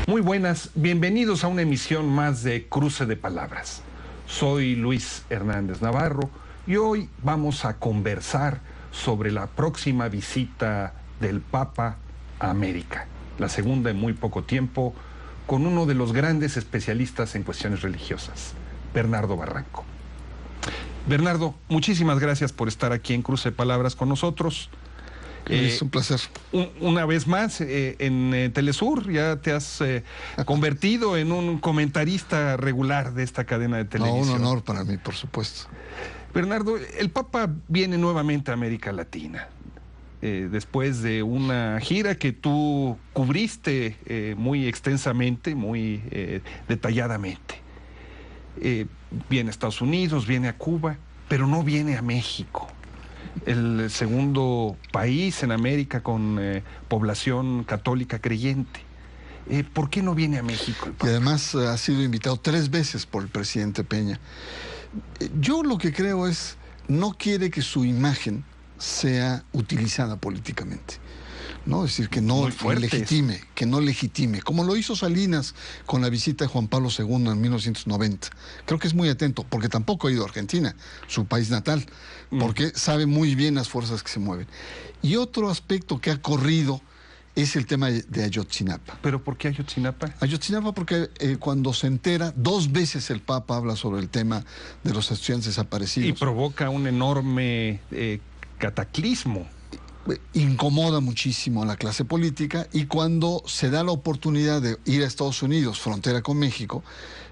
Muy buenas, bienvenidos a una emisión más de Cruce de Palabras. Soy Luis Hernández Navarro y hoy vamos a conversar sobre la próxima visita del Papa a América, la segunda en muy poco tiempo, con uno de los grandes especialistas en cuestiones religiosas, Bernardo Barranco. Bernardo, muchísimas gracias por estar aquí en Cruce de Palabras con nosotros. Es un placer. Una vez más, en Telesur ya te has convertido en un comentarista regular de esta cadena de televisión. No, un honor para mí, por supuesto. Bernardo, el Papa viene nuevamente a América Latina, después de una gira que tú cubriste muy extensamente, muy detalladamente. Viene a Estados Unidos, viene a Cuba, pero no viene a México. El segundo país en América con población católica creyente. ¿Por qué no viene a México el Papa? Y además ha sido invitado 3 veces por el presidente Peña. Yo lo que creo es, no quiere que su imagen sea utilizada políticamente, ¿no? Es decir, que no legitime, como lo hizo Salinas con la visita de Juan Pablo II en 1990. Creo que es muy atento, porque tampoco ha ido a Argentina, su país natal, porque sabe muy bien las fuerzas que se mueven. Y otro aspecto que ha corrido es el tema de Ayotzinapa. ¿Pero por qué Ayotzinapa? Ayotzinapa porque cuando se entera, 2 veces el Papa habla sobre el tema de los estudiantes desaparecidos. Y provoca un enorme cataclismo. Incomoda muchísimo a la clase política, y cuando se da la oportunidad de ir a Estados Unidos, frontera con México,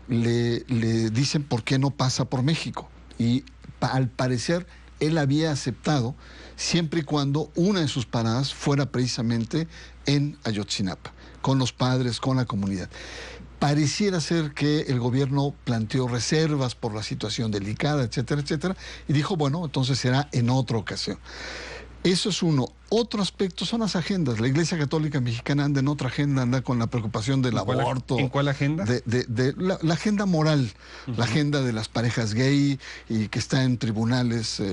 le dicen por qué no pasa por México. Y al parecer él había aceptado siempre y cuando una de sus paradas fuera precisamente en Ayotzinapa, con los padres, con la comunidad. Pareciera ser que el gobierno planteó reservas por la situación delicada, etcétera, etcétera, y dijo, bueno, entonces será en otra ocasión. Eso es uno. Otro aspecto son las agendas. La Iglesia Católica Mexicana anda en otra agenda, anda con la preocupación del aborto. ¿En cuál agenda? La agenda moral, la agenda de las parejas gay, y que está en tribunales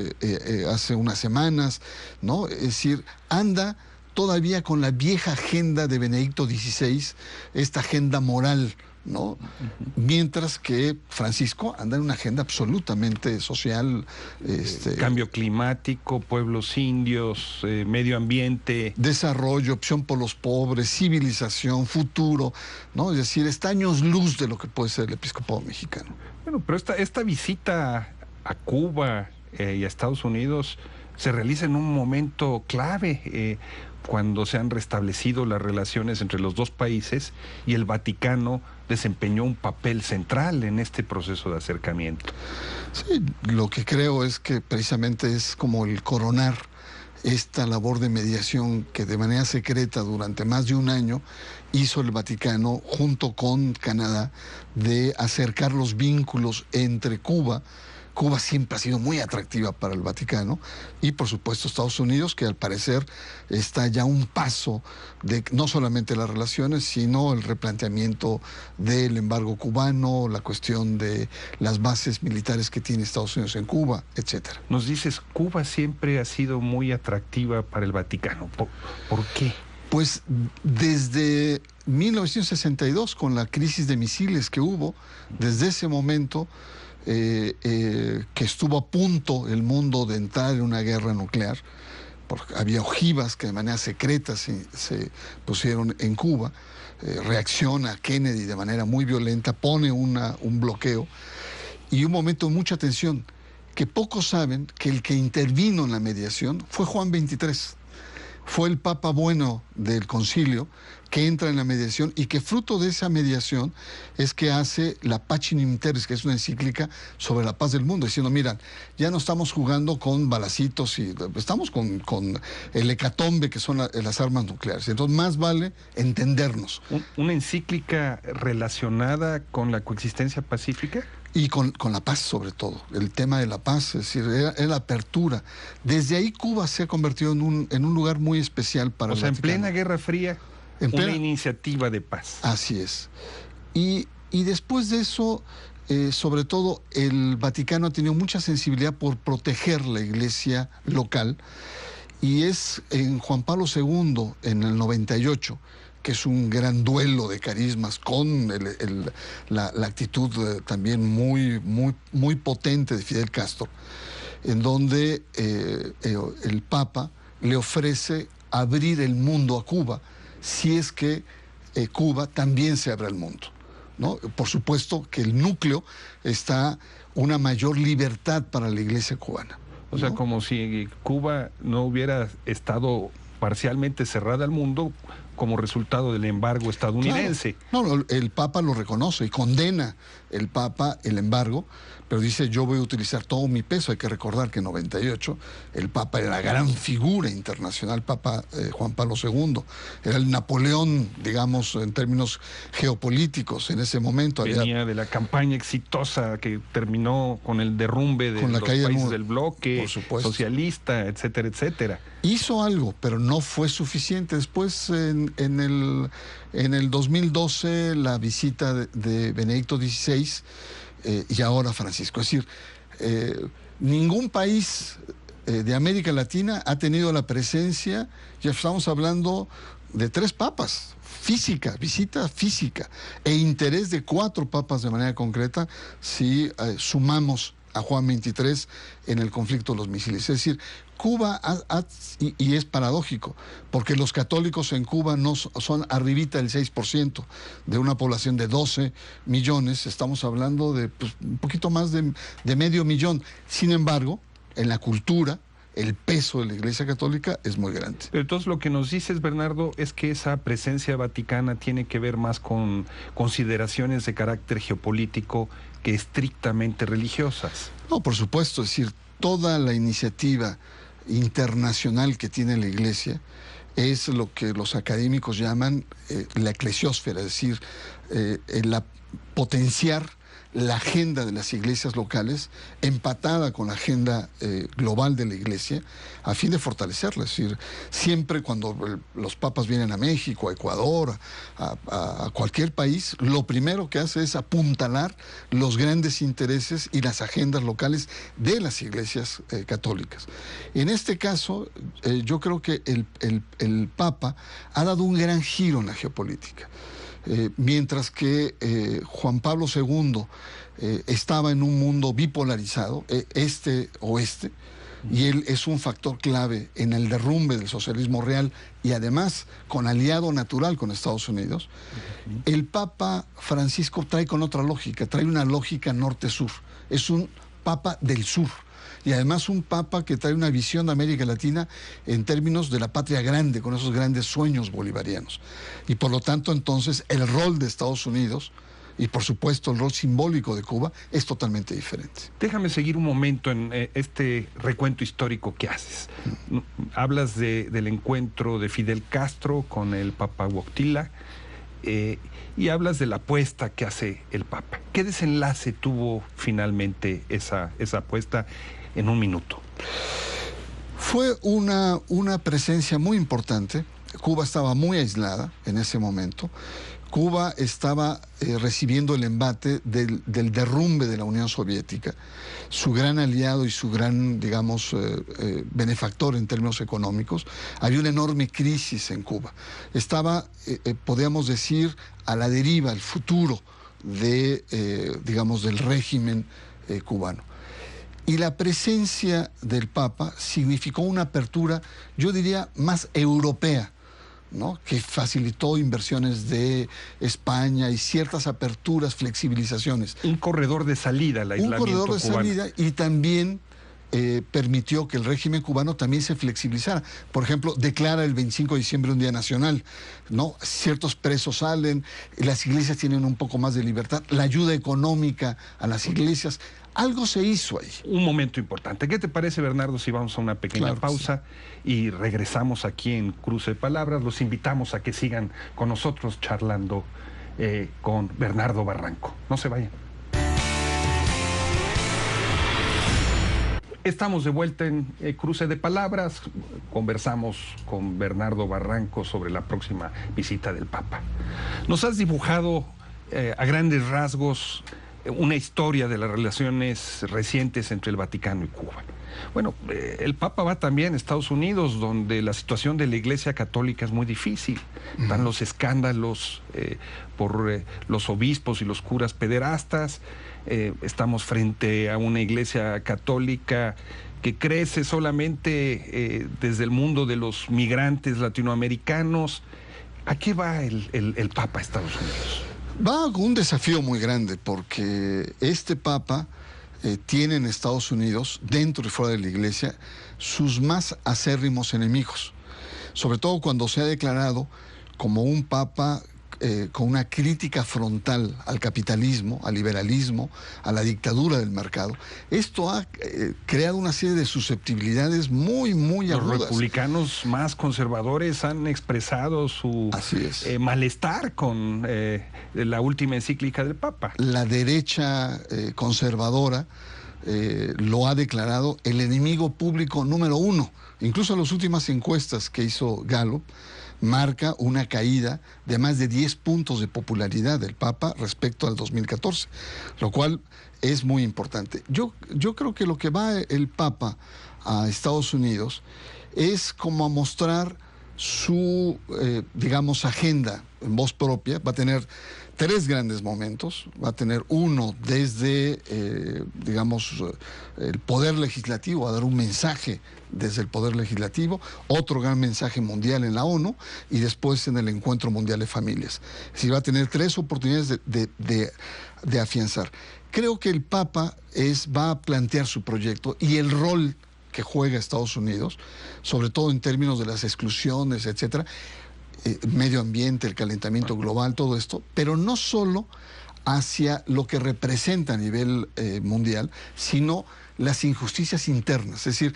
hace unas semanas, ¿no? Es decir, anda todavía con la vieja agenda de Benedicto XVI, esta agenda moral, ¿no? Mientras que Francisco anda en una agenda absolutamente social. Cambio climático, pueblos indios, medio ambiente. Desarrollo, opción por los pobres, civilización, futuro, ¿no? Es decir, está años luz de lo que puede ser el episcopado mexicano. Bueno, pero esta visita a Cuba y a Estados Unidos se realiza en un momento clave, cuando se han restablecido las relaciones entre los dos países y el Vaticano desempeñó un papel central en este proceso de acercamiento. Sí, lo que creo es que precisamente es como el coronar esta labor de mediación que de manera secreta durante más de un año hizo el Vaticano junto con Canadá, de acercar los vínculos entre Cuba. Cuba siempre ha sido muy atractiva para el Vaticano, y por supuesto Estados Unidos, que al parecer está ya a un paso de no solamente las relaciones, sino el replanteamiento del embargo cubano, la cuestión de las bases militares que tiene Estados Unidos en Cuba, etcétera. Nos dices, Cuba siempre ha sido muy atractiva para el Vaticano. ¿Por qué? Pues desde 1962, con la crisis de misiles que hubo, desde ese momento que estuvo a punto el mundo de entrar en una guerra nuclear, porque había ojivas que de manera secreta se pusieron en Cuba. Reacciona Kennedy de manera muy violenta, pone un bloqueo, y un momento de mucha tensión, que pocos saben que el que intervino en la mediación fue Juan XXIII. Fue el Papa bueno del concilio que entra en la mediación, y que fruto de esa mediación es que hace la Pacem in Terris, que es una encíclica sobre la paz del mundo, diciendo, mira, ya no estamos jugando con balacitos, y estamos con el hecatombe que son las armas nucleares. Entonces más vale entendernos. ¿Una encíclica relacionada con la coexistencia pacífica? Y con la paz, sobre todo, el tema de la paz, es decir, era la apertura. Desde ahí Cuba se ha convertido en un lugar muy especial para el Vaticano. En plena Guerra Fría, una iniciativa de paz. Así es. Y después de eso, sobre todo el Vaticano ha tenido mucha sensibilidad por proteger la iglesia local, y es en Juan Pablo II, en el 98, que es un gran duelo de carismas con la actitud también muy potente de Fidel Castro, en donde el Papa le ofrece abrir el mundo a Cuba, si es que Cuba también se abre al mundo, ¿no? Por supuesto que el núcleo está una mayor libertad para la iglesia cubana, ¿no? O sea, como si Cuba no hubiera estado parcialmente cerrada al mundo como resultado del embargo estadounidense. Claro. No, el Papa lo reconoce y condena el Papa el embargo, pero dice: yo voy a utilizar todo mi peso. Hay que recordar que en 98 el Papa era la gran figura internacional, Papa Juan Pablo II, era el Napoleón, digamos, en términos geopolíticos en ese momento. Venía de la campaña exitosa que terminó con el derrumbe de los países del bloque socialista, etcétera, etcétera. Hizo algo, pero no fue suficiente. Después, en el 2012, la visita de Benedicto XVI y ahora Francisco. Es decir, ningún país de América Latina ha tenido la presencia, ya estamos hablando de 3 papas, visita física, e interés de 4 papas de manera concreta, si sumamos a Juan XXIII en el conflicto de los misiles. Es decir, Cuba, y es paradójico, porque los católicos en Cuba no son arribita del 6% de una población de 12 millones, estamos hablando de un poquito más de medio millón. Sin embargo, en la cultura, el peso de la Iglesia Católica es muy grande. Pero entonces lo que nos dices, Bernardo, es que esa presencia vaticana tiene que ver más con consideraciones de carácter geopolítico que estrictamente religiosas. No, por supuesto, es decir, toda la iniciativa internacional que tiene la Iglesia es lo que los académicos llaman la eclesiósfera, es decir, potenciar la agenda de las iglesias locales empatada con la agenda global de la iglesia, a fin de fortalecerla. Es decir, siempre cuando los papas vienen a México, a Ecuador, a cualquier país, lo primero que hace es apuntalar los grandes intereses y las agendas locales de las iglesias católicas. En este caso, yo creo que el Papa ha dado un gran giro en la geopolítica. Mientras que Juan Pablo II estaba en un mundo bipolarizado, este-oeste, y él es un factor clave en el derrumbe del socialismo real y además con aliado natural con Estados Unidos, el Papa Francisco trae con otra lógica, trae una lógica norte-sur, es un Papa del sur. Y además un Papa que trae una visión de América Latina en términos de la patria grande, con esos grandes sueños bolivarianos. Y por lo tanto, entonces, el rol de Estados Unidos y, por supuesto, el rol simbólico de Cuba es totalmente diferente. Déjame seguir un momento en este recuento histórico que haces. Hablas del encuentro de Fidel Castro con el Papa Wojtyla y hablas de la apuesta que hace el Papa. ¿Qué desenlace tuvo finalmente esa apuesta? En un minuto. Fue una presencia muy importante. Cuba estaba muy aislada en ese momento. Cuba estaba recibiendo el embate del derrumbe de la Unión Soviética. Su gran aliado y su gran, digamos, benefactor en términos económicos. Había una enorme crisis en Cuba. Estaba, podríamos decir, a la deriva, el futuro digamos, del régimen cubano. Y la presencia del Papa significó una apertura, yo diría, más europea, ¿no? Que facilitó inversiones de España y ciertas aperturas, flexibilizaciones. Un corredor de salida al aislamiento cubano. Un corredor de salida, y también permitió que el régimen cubano también se flexibilizara. Por ejemplo, declara el 25 de diciembre un día nacional, ¿no? Ciertos presos salen, las iglesias tienen un poco más de libertad, la ayuda económica a las iglesias. Algo se hizo ahí. Un momento importante. ¿Qué te parece, Bernardo, si vamos a una pequeña pausa y regresamos aquí en Cruce de Palabras? Los invitamos a que sigan con nosotros charlando con Bernardo Barranco. No se vayan. Estamos de vuelta en Cruce de Palabras. Conversamos con Bernardo Barranco sobre la próxima visita del Papa. Nos has dibujado a grandes rasgos una historia de las relaciones recientes entre el Vaticano y Cuba. Bueno, el Papa va también a Estados Unidos, donde la situación de la Iglesia Católica es muy difícil. Están los escándalos por los obispos y los curas pederastas. Estamos frente a una Iglesia Católica que crece solamente desde el mundo de los migrantes latinoamericanos. ¿A qué va el Papa a Estados Unidos? Va con un desafío muy grande, porque este Papa tiene en Estados Unidos, dentro y fuera de la Iglesia, sus más acérrimos enemigos. Sobre todo cuando se ha declarado como un Papa con una crítica frontal al capitalismo, al liberalismo, a la dictadura del mercado. Esto ha creado una serie de susceptibilidades muy agudas. Los republicanos más conservadores han expresado su malestar con la última encíclica del Papa. La derecha conservadora lo ha declarado el enemigo público número 1. Incluso en las últimas encuestas que hizo Gallup, marca una caída de más de 10 puntos de popularidad del Papa respecto al 2014, lo cual es muy importante. Yo creo que lo que va el Papa a Estados Unidos es como a mostrar su, digamos, agenda en voz propia. Va a tener 3 grandes momentos. Va a tener uno desde, digamos, el Poder Legislativo, va a dar un mensaje desde el Poder Legislativo, otro gran mensaje mundial en la ONU y después en el Encuentro Mundial de Familias. Es decir, va a tener 3 oportunidades de afianzar. Creo que el Papa va a plantear su proyecto y el rol que juega Estados Unidos, sobre todo en términos de las exclusiones, etcétera, medio ambiente, el calentamiento global, todo esto, pero no solo hacia lo que representa a nivel mundial, sino las injusticias internas. Es decir,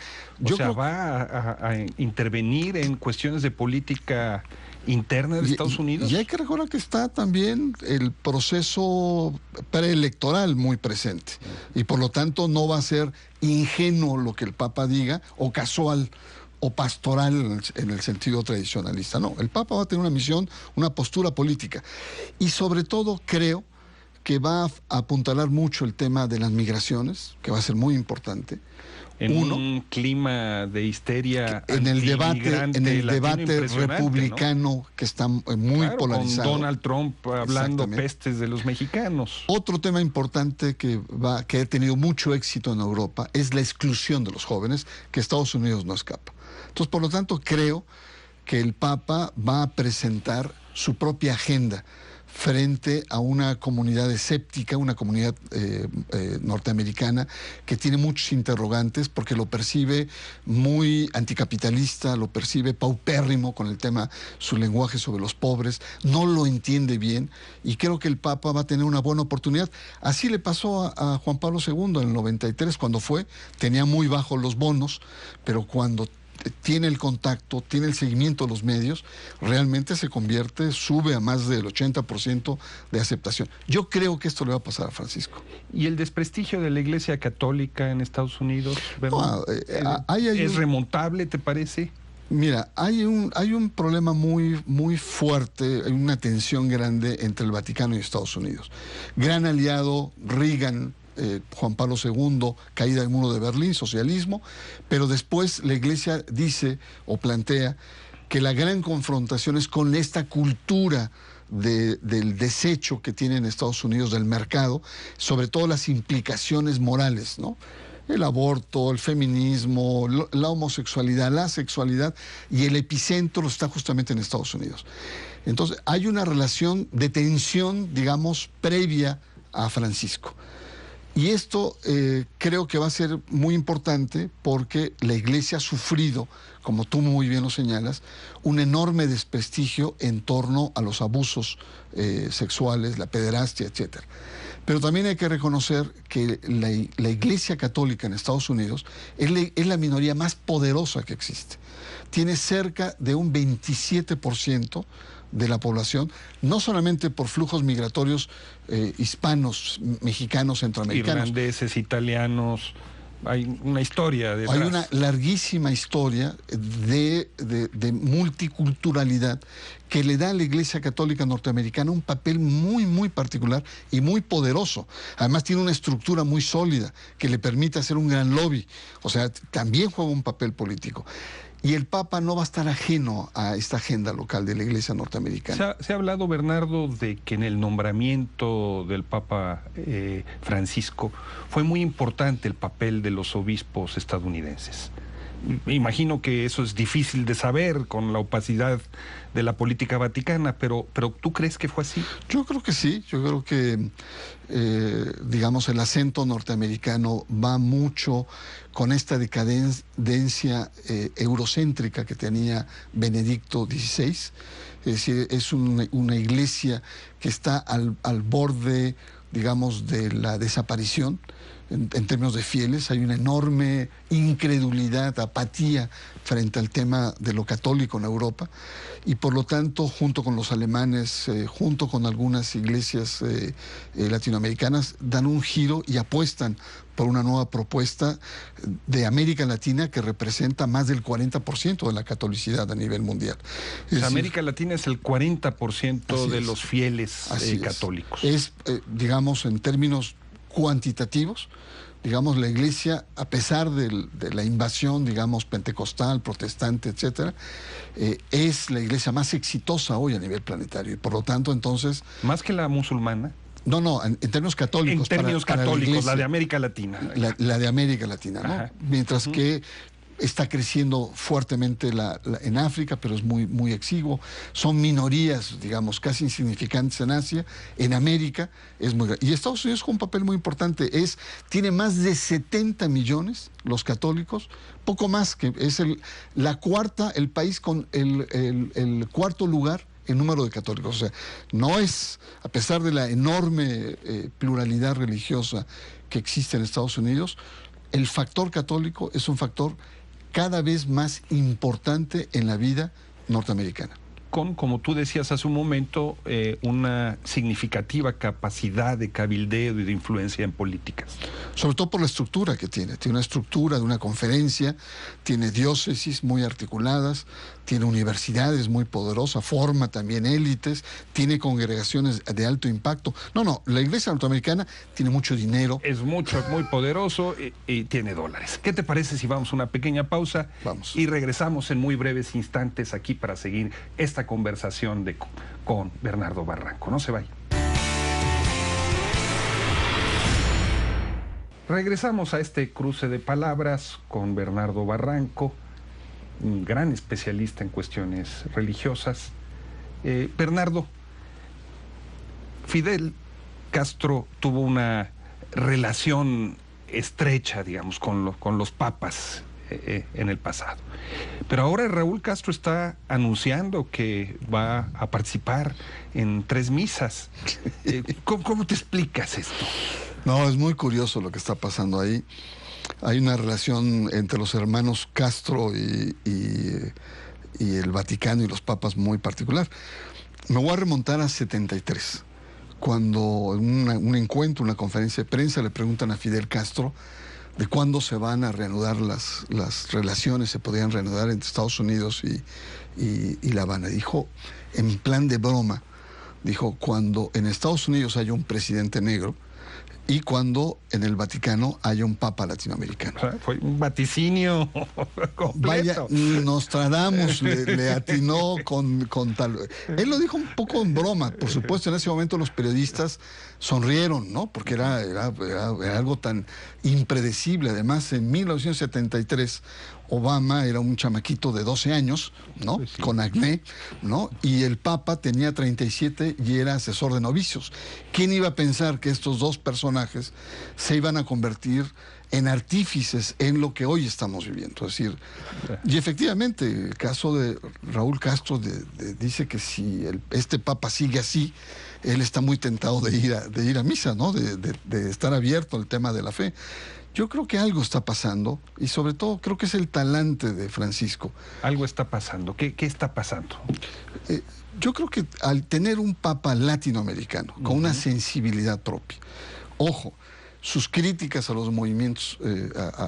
va a intervenir en cuestiones de política interna de Estados Unidos. Y hay que recordar que está también el proceso preelectoral muy presente. Y por lo tanto no va a ser ingenuo lo que el Papa diga, o casual, o pastoral en el sentido tradicionalista. No, el Papa va a tener una misión, una postura política. Y sobre todo creo que va a apuntalar mucho el tema de las migraciones, que va a ser muy importante. En un clima de histeria en el debate republicano, ¿no?, que está muy polarizado. Con Donald Trump hablando pestes de los mexicanos. Otro tema importante que ha tenido mucho éxito en Europa es la exclusión de los jóvenes, que Estados Unidos no escapa. Entonces, por lo tanto, creo que el Papa va a presentar su propia agenda frente a una comunidad escéptica, una comunidad norteamericana que tiene muchos interrogantes porque lo percibe muy anticapitalista, lo percibe paupérrimo con el tema, su lenguaje sobre los pobres, no lo entiende bien, y creo que el Papa va a tener una buena oportunidad. Así le pasó a Juan Pablo II en el 93, cuando tenía muy bajos los bonos, pero cuando tiene el contacto, tiene el seguimiento de los medios, realmente sube a más del 80% de aceptación. Yo creo que esto le va a pasar a Francisco. ¿Y el desprestigio de la Iglesia Católica en Estados Unidos? ¿Es remontable, te parece? Mira, hay un problema muy fuerte, hay una tensión grande entre el Vaticano y Estados Unidos. Gran aliado, Reagan, Juan Pablo II, caída del muro de Berlín, socialismo, pero después la Iglesia dice o plantea que la gran confrontación es con esta cultura del desecho que tienen Estados Unidos del mercado, sobre todo las implicaciones morales, ¿no? El aborto, el feminismo, la homosexualidad, la sexualidad, y el epicentro está justamente en Estados Unidos. Entonces, hay una relación de tensión, digamos, previa a Francisco. Y esto creo que va a ser muy importante porque la Iglesia ha sufrido, como tú muy bien lo señalas, un enorme desprestigio en torno a los abusos sexuales, la pederastia, etc. Pero también hay que reconocer que la Iglesia Católica en Estados Unidos es la minoría más poderosa que existe. Tiene cerca de un 27% de la población, no solamente por flujos migratorios hispanos, mexicanos, centroamericanos. Irlandeses, italianos, hay una historia detrás. Hay una larguísima historia de multiculturalidad que le da a la Iglesia Católica norteamericana un papel muy, muy particular y muy poderoso. Además tiene una estructura muy sólida que le permite hacer un gran lobby. O sea, también juega un papel político. Y el Papa no va a estar ajeno a esta agenda local de la Iglesia norteamericana. Se ha hablado, Bernardo, de que en el nombramiento del Papa Francisco fue muy importante el papel de los obispos estadounidenses. Imagino que eso es difícil de saber con la opacidad de la política vaticana, pero ¿tú crees que fue así? Yo creo que sí, yo creo que, digamos, el acento norteamericano va mucho con esta decadencia eurocéntrica que tenía Benedicto XVI. Es decir, es una iglesia que está al borde, digamos, de la desaparición. En términos de fieles, hay una enorme incredulidad, apatía frente al tema de lo católico en Europa, y por lo tanto, junto con los alemanes, junto con algunas iglesias latinoamericanas, dan un giro y apuestan por una nueva propuesta de América Latina que representa más del 40% de la catolicidad a nivel mundial. América Latina es el 40% de los fieles católicos. Digamos, en términos cuantitativos, digamos, la Iglesia, a pesar de la invasión, digamos, pentecostal, protestante, etcétera, es la Iglesia más exitosa hoy a nivel planetario. Y por lo tanto, entonces... ¿Más que la musulmana? No, en términos católicos. En términos católicos, la de América Latina. La de América Latina, ¿no? Ajá. Mientras que está creciendo fuertemente en África, pero es muy, muy exiguo. Son minorías, digamos, casi insignificantes en Asia. En América es muy grande. Y Estados Unidos juega un papel muy importante. Tiene más de 70 millones los católicos, poco más, que es el país con el cuarto lugar en número de católicos. O sea, no es, a pesar de la enorme pluralidad religiosa que existe en Estados Unidos, el factor católico es un factor cada vez más importante en la vida norteamericana. Con, como tú decías hace un momento, una significativa capacidad de cabildeo y de influencia en políticas. Sobre todo por la estructura que tiene. Tiene una estructura de una conferencia, tiene diócesis muy articuladas, tiene universidades muy poderosas, forma también élites, tiene congregaciones de alto impacto. La Iglesia norteamericana tiene mucho dinero. Es muy poderoso y tiene dólares. ¿Qué te parece si vamos a una pequeña pausa? Vamos. Y regresamos en muy breves instantes aquí para seguir esta conversación con Bernardo Barranco. No se vaya. Regresamos a este cruce de palabras con Bernardo Barranco, un gran especialista en cuestiones religiosas. Bernardo, Fidel Castro tuvo una relación estrecha, digamos, con los papas en el pasado. Pero ahora Raúl Castro está anunciando que va a participar en 3 misas. ¿Cómo te explicas esto? No, es muy curioso lo que está pasando ahí. Hay una relación entre los hermanos Castro y el Vaticano y los papas muy particular. Me voy a remontar a 73, cuando en un encuentro, una conferencia de prensa, le preguntan a Fidel Castro de cuándo se van a reanudar las relaciones, se podían reanudar entre Estados Unidos y La Habana. Dijo, en plan de broma, dijo, cuando en Estados Unidos haya un presidente negro y cuando en el Vaticano haya un papa latinoamericano. O sea, fue un vaticinio completo. Vaya, Nostradamus le atinó con tal... Él lo dijo un poco en broma. Por supuesto, en ese momento los periodistas sonrieron, ¿no? Porque era algo tan impredecible. Además, en 1973, Obama era un chamaquito de 12 años, ¿no? Pues sí. Con acné, ¿no? Y el Papa tenía 37 y era asesor de novicios. ¿Quién iba a pensar que estos dos personajes se iban a convertir en artífices en lo que hoy estamos viviendo? Es decir, y efectivamente, el caso de Raúl Castro dice que si este Papa sigue así, él está muy tentado de ir a misa, ¿no? De estar abierto al tema de la fe. Yo creo que algo está pasando y sobre todo creo que es el talante de Francisco. Algo está pasando. ¿Qué está pasando? Yo creo que al tener un papa latinoamericano con una sensibilidad propia, ojo, sus críticas a los movimientos,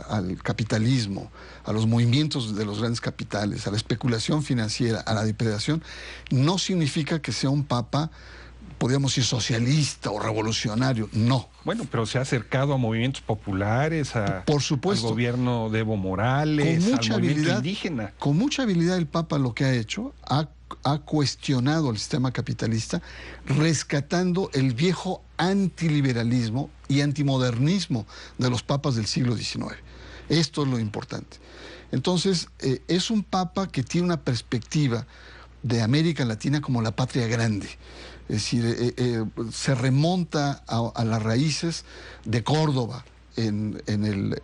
al capitalismo, a los movimientos de los grandes capitales, a la especulación financiera, a la depredación, no significa que sea un papa, podríamos decir, socialista o revolucionario, no. Bueno, pero se ha acercado a movimientos populares, por supuesto, al gobierno de Evo Morales, con mucha al movimiento habilidad, indígena. Con mucha habilidad el Papa lo que ha hecho, ha cuestionado el sistema capitalista, rescatando el viejo antiliberalismo y antimodernismo de los papas del siglo XIX. Esto es lo importante. Entonces, es un papa que tiene una perspectiva de América Latina como la patria grande. Es decir, se remonta a las raíces de Córdoba en el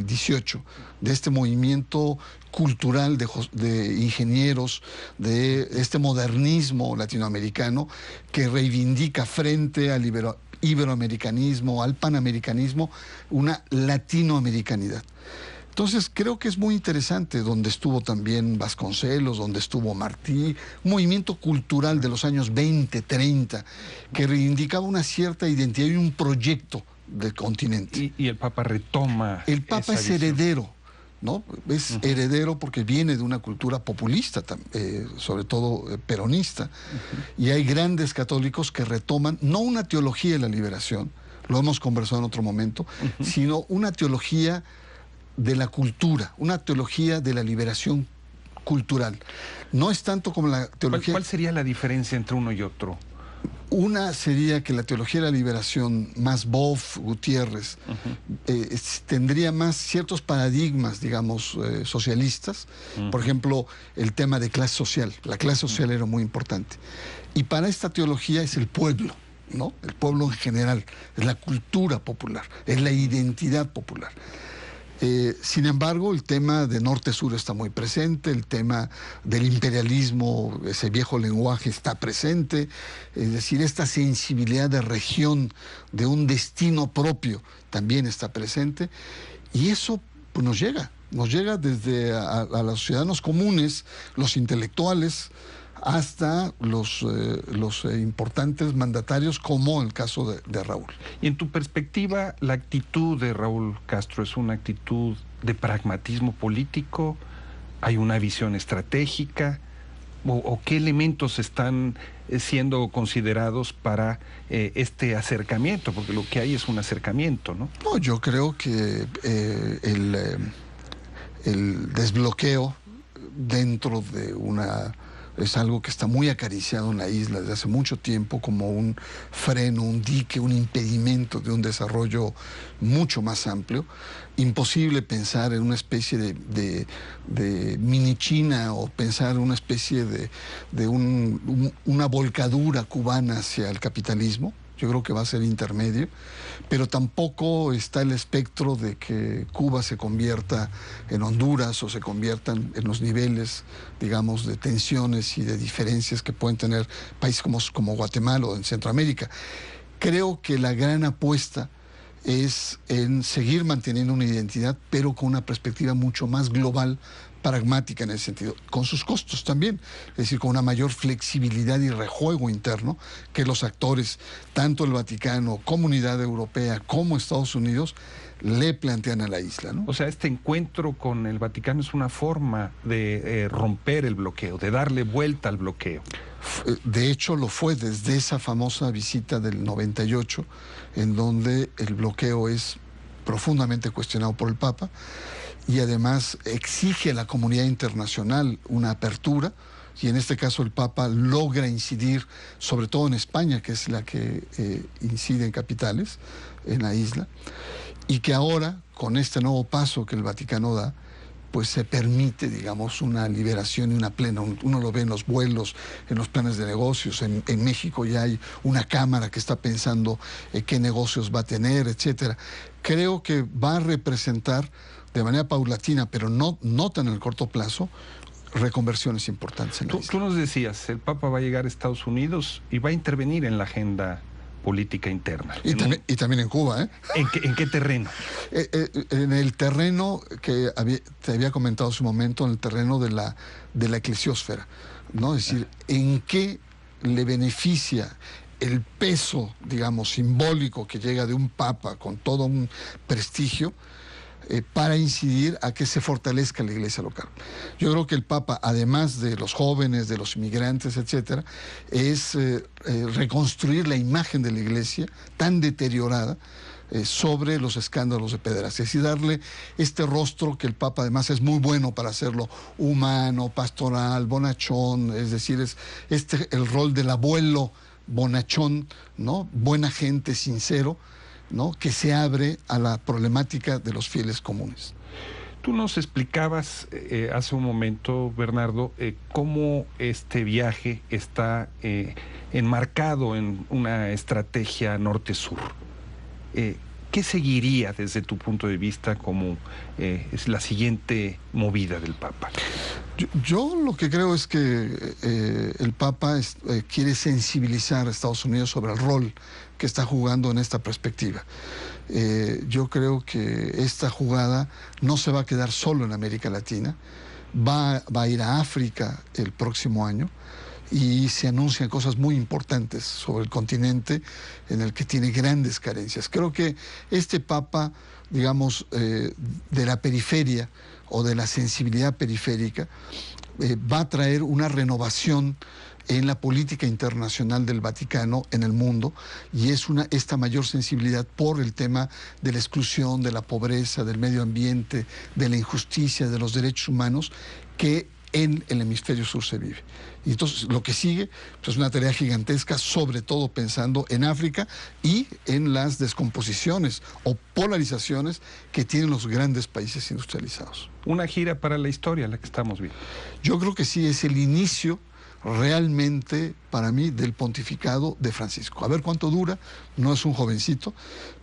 18, de este movimiento cultural de ingenieros, de este modernismo latinoamericano que reivindica frente al iberoamericanismo, al panamericanismo, una latinoamericanidad. Entonces creo que es muy interesante donde estuvo también Vasconcelos, donde estuvo Martí, un movimiento cultural de los años 20, 30, que reivindicaba una cierta identidad y un proyecto del continente. Y el Papa retoma. El Papa es heredero, ¿no? Es heredero porque viene de una cultura populista, sobre todo peronista. Y hay grandes católicos que retoman, no una teología de la liberación, lo hemos conversado en otro momento, sino una teología de la cultura, una teología de la liberación cultural. No es tanto como la teología... ¿Cuál sería la diferencia entre uno y otro? Una sería que la teología de la liberación, más Boff, Gutiérrez, tendría más ciertos paradigmas, digamos, socialistas. Por ejemplo, el tema de clase social. La clase social era muy importante. Y para esta teología es el pueblo, ¿no? El pueblo en general, es la cultura popular, es la identidad popular. Sin embargo, el tema de norte-sur está muy presente, el tema del imperialismo, ese viejo lenguaje está presente, es decir, esta sensibilidad de región, de un destino propio, también está presente, y eso pues, nos llega desde a los ciudadanos comunes, los intelectuales, hasta los importantes mandatarios, como el caso de Raúl. Y en tu perspectiva, ¿la actitud de Raúl Castro es una actitud de pragmatismo político? ¿Hay una visión estratégica? ¿O qué elementos están siendo considerados para este acercamiento? Porque lo que hay es un acercamiento, ¿no? No, yo creo que el desbloqueo dentro de una... es algo que está muy acariciado en la isla desde hace mucho tiempo como un freno, un dique, un impedimento de un desarrollo mucho más amplio. Imposible pensar en una especie de mini China o pensar en una especie de una volcadura cubana hacia el capitalismo. Yo creo que va a ser intermedio, pero tampoco está el espectro de que Cuba se convierta en Honduras o se conviertan en los niveles, digamos, de tensiones y de diferencias que pueden tener países como Guatemala o en Centroamérica. Creo que la gran apuesta es en seguir manteniendo una identidad, pero con una perspectiva mucho más global, pragmática en ese sentido, con sus costos también, es decir, con una mayor flexibilidad y rejuego interno que los actores, tanto el Vaticano, Comunidad Europea, como Estados Unidos, le plantean a la isla, ¿no? O sea, este encuentro con el Vaticano es una forma de romper el bloqueo, de darle vuelta al bloqueo. De hecho, lo fue desde esa famosa visita del 98, en donde el bloqueo es profundamente cuestionado por el Papa, y además exige a la comunidad internacional una apertura, y en este caso el Papa logra incidir, sobre todo en España, que es la que incide en capitales, en la isla, y que ahora, con este nuevo paso que el Vaticano da, pues se permite, digamos, una liberación y una plena. Uno lo ve en los vuelos, en los planes de negocios. En México ya hay una cámara que está pensando qué negocios va a tener, etcétera. Creo que va a representar de manera paulatina, pero no tan en el corto plazo, reconversiones importantes en la isla. Tú nos decías, el Papa va a llegar a Estados Unidos y va a intervenir en la agenda política interna. Y también en Cuba, ¿eh? ¿En qué terreno? En el terreno que te había comentado hace un momento, en el terreno de la eclesiósfera, ¿no? Es decir, ¿en qué le beneficia el peso, digamos, simbólico que llega de un papa con todo un prestigio, para incidir a que se fortalezca la iglesia local. Yo creo que el Papa, además de los jóvenes, de los inmigrantes, etcétera, es reconstruir la imagen de la iglesia tan deteriorada sobre los escándalos de pederastia, y darle este rostro que el Papa además es muy bueno para hacerlo, humano, pastoral, bonachón, es decir, es el rol del abuelo bonachón, ¿no? Buena gente, sincero, ¿no? Que se abre a la problemática de los fieles comunes. Tú nos explicabas hace un momento, Bernardo, cómo este viaje está enmarcado en una estrategia norte-sur. ¿Qué seguiría desde tu punto de vista como es la siguiente movida del Papa? Yo lo que creo es que el Papa quiere sensibilizar a Estados Unidos sobre el rol que está jugando en esta perspectiva. Yo creo que esta jugada no se va a quedar solo en América Latina, va a ir a África el próximo año, y se anuncian cosas muy importantes sobre el continente en el que tiene grandes carencias. Creo que este Papa, digamos, de la periferia o de la sensibilidad periférica, va a traer una renovación en la política internacional del Vaticano en el mundo, y es esta mayor sensibilidad por el tema de la exclusión, de la pobreza, del medio ambiente, de la injusticia, de los derechos humanos, que en el hemisferio sur se vive. Y entonces lo que sigue pues, es una tarea gigantesca, sobre todo pensando en África y en las descomposiciones o polarizaciones que tienen los grandes países industrializados. Una gira para la historia, la que estamos viendo. Yo creo que sí, es el inicio realmente, para mí, del pontificado de Francisco. A ver cuánto dura, no es un jovencito,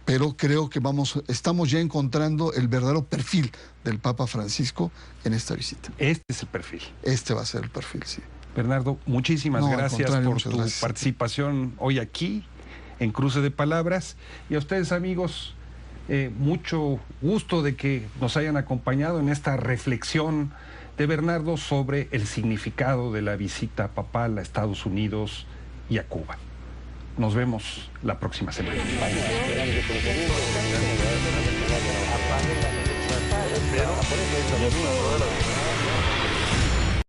pero creo que estamos ya encontrando el verdadero perfil del Papa Francisco en esta visita. Este es el perfil. Este va a ser el perfil, sí. Bernardo, muchísimas gracias por tu participación hoy aquí en Cruce de Palabras, y a ustedes, amigos, mucho gusto de que nos hayan acompañado en esta reflexión de Bernardo sobre el significado de la visita papal a Estados Unidos y a Cuba. Nos vemos la próxima semana. Bye.